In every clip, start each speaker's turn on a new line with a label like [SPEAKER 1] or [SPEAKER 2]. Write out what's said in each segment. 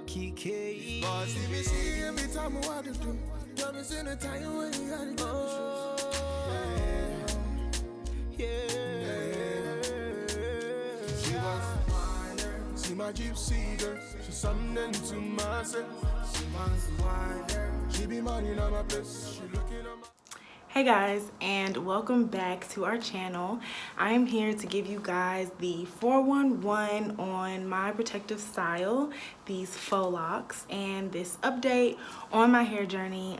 [SPEAKER 1] Kiki. Every time I want to do, promise in a time when you gotta She was mine. See my gypsy girl, she's something to myself. She wants wine. She be money on my place. She looking at my.
[SPEAKER 2] Hey guys, and welcome back to our channel. I'm here to give you guys the 411 on my protective style, these faux locks, and this update on my hair journey.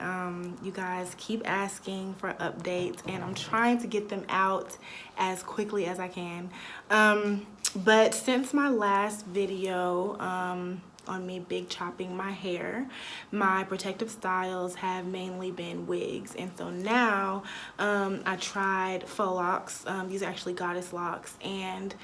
[SPEAKER 2] You guys keep asking for updates, and I'm trying to get them out as quickly as I can. But since my last video, on me big chopping my hair, my protective styles have mainly been wigs, and so now I tried faux locks. These are actually goddess locks, and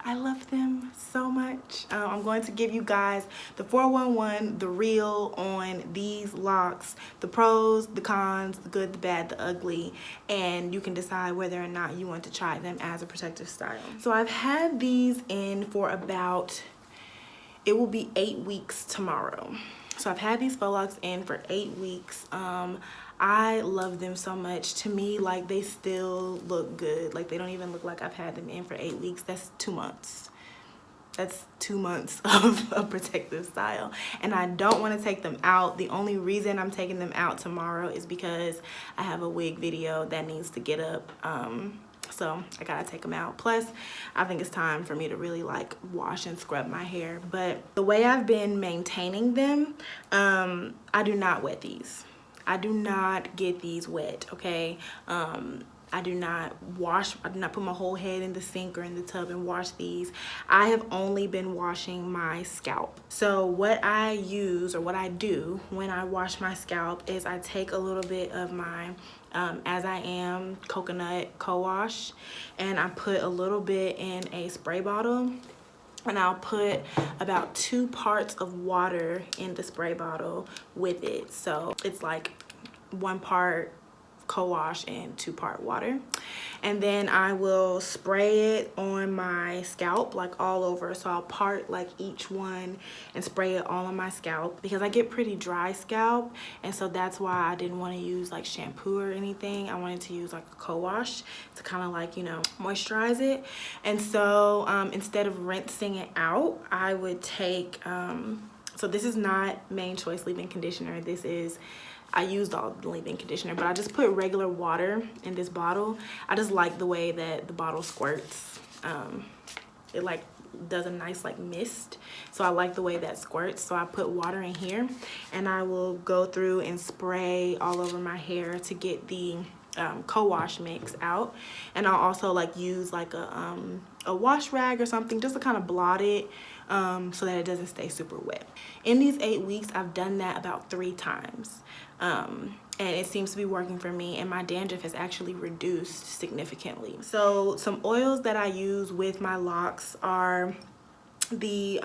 [SPEAKER 2] I love them so much. I'm going to give you guys the 411, the real on these locks, the pros, the cons, the good, the bad, the ugly, and you can decide whether or not you want to try them as a protective style. So I've had these in for about, it will be 8 weeks tomorrow. So I've had these faux locks in for 8 weeks. I love them so much. To me, like, they still look good. Like, they don't even look like I've had them in for 8 weeks. That's 2 months. That's 2 months of a protective style. And I don't want to take them out. The only reason I'm taking them out tomorrow is because I have a wig video that needs to get up. So I gotta take them out. Plus, I think it's time for me to really like wash and scrub my hair. But the way I've been maintaining them, I do not wet these. I do not get these wet, okay? I do not put my whole head in the sink or in the tub and wash these. I have only been washing my scalp. So what I use, or what I do when I wash my scalp, is I take a little bit of my As I Am coconut co-wash, and I put a little bit in a spray bottle, and I'll put about 2 parts of water in the spray bottle with it. So it's like 1 part co-wash and 2-part water, and then I will spray it on my scalp, like all over. So I'll part like each one and spray it all on my scalp, because I get pretty dry scalp, and so that's why I didn't want to use like shampoo or anything. I wanted to use like a co-wash to kind of like, you know, moisturize it. And so instead of rinsing it out, I would take so this is not Main Choice leave-in conditioner. This is, I used all the leave-in conditioner, but I just put regular water in this bottle. I just like the way that the bottle squirts. It like does a nice like mist. So I like the way that squirts. So I put water in here, and I will go through and spray all over my hair to get the co-wash mix out. And I'll also like use like a wash rag or something just to kind of blot it, so that it doesn't stay super wet. In these 8 weeks, I've done that about 3 times. And it seems to be working for me, and my dandruff has actually reduced significantly. So some oils that I use with my locks are the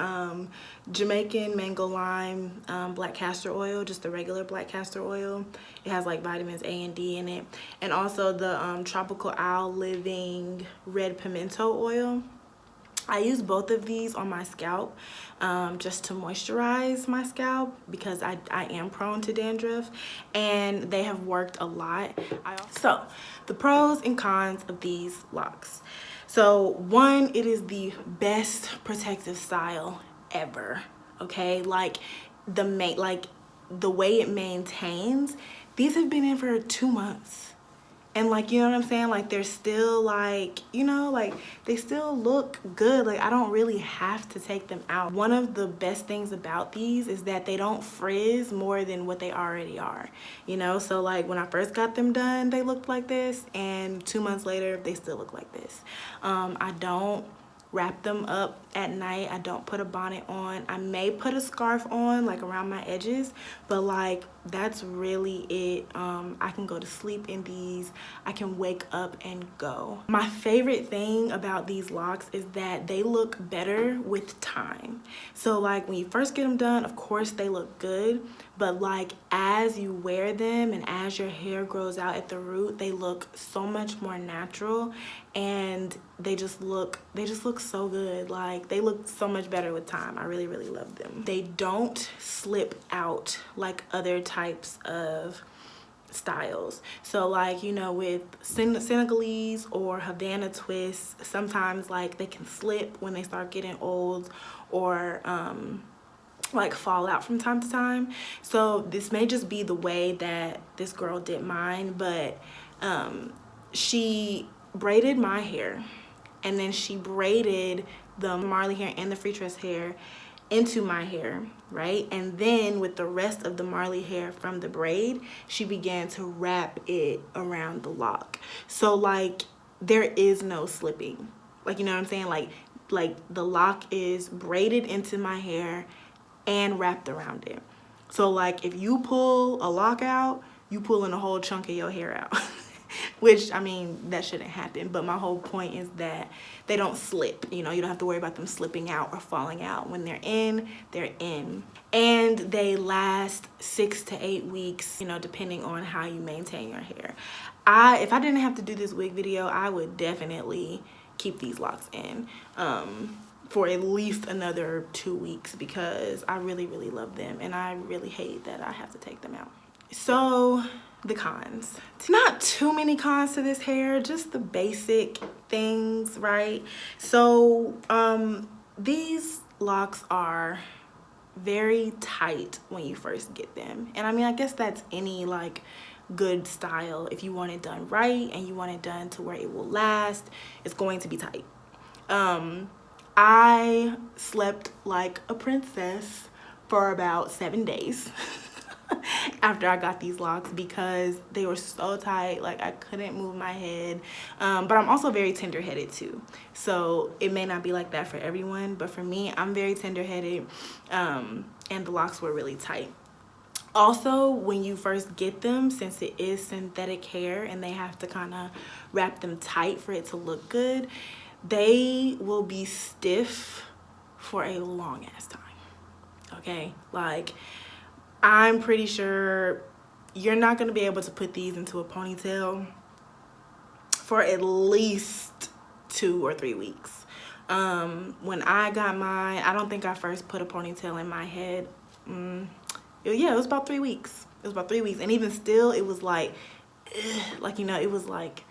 [SPEAKER 2] Jamaican mango lime black castor oil, just the regular black castor oil. It has like vitamins A and D in it, and also the tropical owl living red pimento oil. I use both of these on my scalp just to moisturize my scalp, because I am prone to dandruff, and they have worked a lot. So the pros and cons of these locks. So 1, it is the best protective style ever, okay? Like the way it maintains, these have been in for 2 months. And like, you know what I'm saying? Like, they're still like, you know, like they still look good. Like, I don't really have to take them out. One of the best things about these is that they don't frizz more than what they already are, you know? So like when I first got them done, they looked like this, and 2 months later, they still look like this. I don't wrap them up at night. I don't put a bonnet on. I may put a scarf on like around my edges, but like that's really it. I can go to sleep in these. I can wake up and go. My favorite thing about these locks is that they look better with time. So like when you first get them done, of course they look good, but like as you wear them and as your hair grows out at the root, they look so much more natural, and they just look so good. Like they look so much better with time. I really love them. They don't slip out like other types of styles. So like, you know, with Senegalese or Havana twists, sometimes like they can slip when they start getting old, or like fall out from time to time. So this may just be the way that this girl did mine, but she braided my hair, and then she braided the Marley hair and the free tress hair into my hair, right? And then with the rest of the Marley hair from the braid, she began to wrap it around the lock. So like there is no slipping. Like, you know what I'm saying? Like the lock is braided into my hair and wrapped around it. So like if you pull a lock out, you pulling a whole chunk of your hair out. Which, I mean, that shouldn't happen, but my whole point is that they don't slip. You know, you don't have to worry about them slipping out or falling out. When they're in, they're in. And they last 6 to 8 weeks, you know, depending on how you maintain your hair. If I didn't have to do this wig video, I would definitely keep these locks in for at least another 2 weeks, because I really love them, and I really hate that I have to take them out. So the cons. Not too many cons to this hair, just the basic things, right? So these locks are very tight when you first get them, and I mean, I guess that's any like good style. If you want it done right and you want it done to where it will last, it's going to be tight. I slept like a princess for about 7 days after I got these locks, because they were so tight. Like I couldn't move my head. But I'm also very tender-headed too, so it may not be like that for everyone, but for me, I'm very tender-headed, and the locks were really tight. Also, when you first get them, since it is synthetic hair and they have to kind of wrap them tight for it to look good, they will be stiff for a long ass time. Okay, like I'm pretty sure you're not going to be able to put these into a ponytail for at least 2 or 3 weeks. When I got mine, I don't think I first put a ponytail in my head. Yeah, it was about 3 weeks. It was about 3 weeks, and even still, it was like, you know, it was like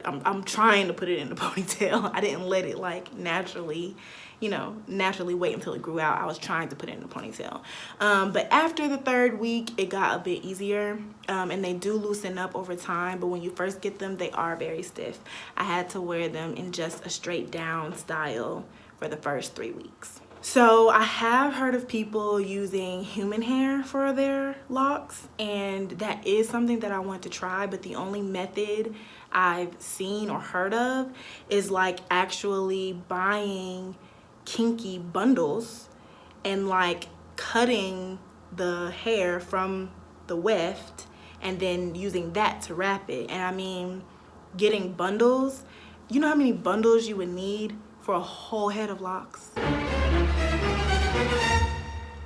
[SPEAKER 2] I'm trying to put it in a ponytail. I didn't let it like naturally, you know, naturally wait until it grew out. I was trying to put it in a ponytail. But after the 3rd week, it got a bit easier, and they do loosen up over time. But when you first get them, they are very stiff. I had to wear them in just a straight down style for the first 3 weeks. So I have heard of people using human hair for their locks, and that is something that I want to try, but the only method I've seen or heard of is like actually buying kinky bundles and like cutting the hair from the weft and then using that to wrap it. And I mean, getting bundles, you know how many bundles you would need for a whole head of locks?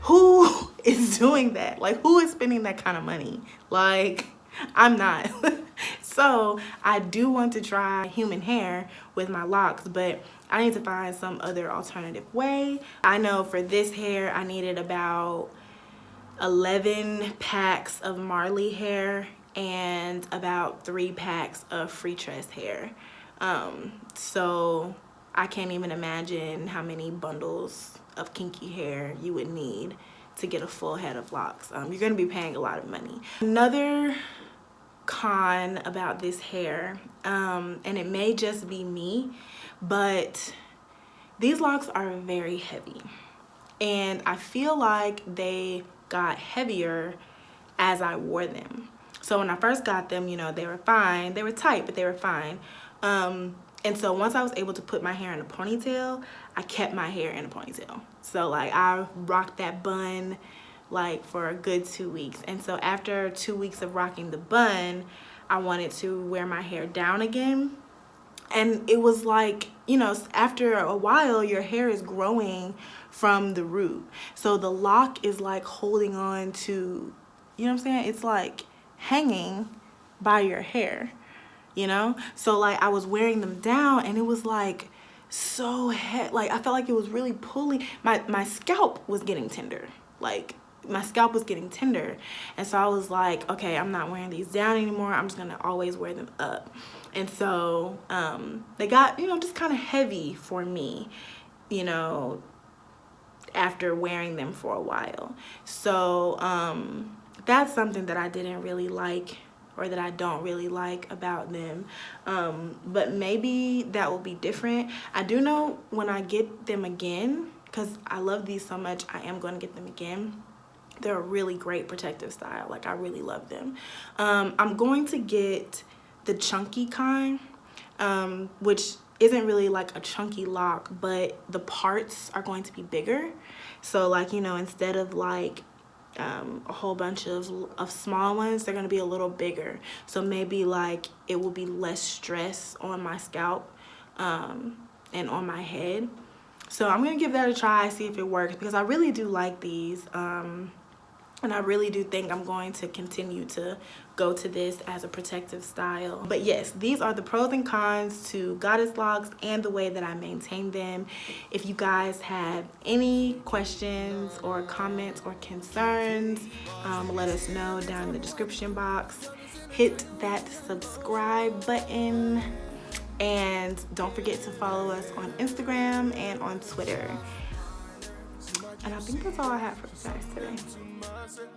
[SPEAKER 2] Who is doing that? Like, who is spending that kind of money? Like, I'm not. So I do want to try human hair with my locks, but I need to find some other alternative way. I know for this hair, I needed about 11 packs of Marley hair and about 3 packs of free tress hair. So I can't even imagine how many bundles of kinky hair you would need to get a full head of locks. You're gonna be paying a lot of money. Another con about this hair, and it may just be me, but these locks are very heavy, and I feel like they got heavier as I wore them. So when I first got them, you know, they were fine. They were tight, but they were fine. And so once I was able to put my hair in a ponytail, I kept my hair in a ponytail. So like I rocked that bun like for a good 2 weeks. And so after 2 weeks of rocking the bun, I wanted to wear my hair down again. And it was like, you know, after a while, your hair is growing from the root. So the lock is like holding on to, you know what I'm saying? It's like hanging by your hair, you know? So like I was wearing them down and it was like so like I felt like it was really pulling. My scalp was getting tender. Like my scalp was getting tender. And so I was like, okay, I'm not wearing these down anymore. I'm just gonna always wear them up. And so they got, you know, just kind of heavy for me, you know, after wearing them for a while. So that's something that I didn't really like, or that I don't really like about them. But maybe that will be different. I do know when I get them again, because I love these so much, I am going to get them again. They're a really great protective style. Like, I really love them. I'm going to get the chunky kind, which isn't really like a chunky lock, but the parts are going to be bigger. So like, you know, instead of like a whole bunch of small ones, they're going to be a little bigger. So maybe like it will be less stress on my scalp and on my head. So I'm going to give that a try, see if it works, because I really do like these. And I really do think I'm going to continue to go to this as a protective style. But yes, these are the pros and cons to goddess locks and the way that I maintain them. If you guys have any questions or comments or concerns, let us know down in the description box. Hit that subscribe button. And don't forget to follow us on Instagram and on Twitter. And I think that's all I have for you guys today.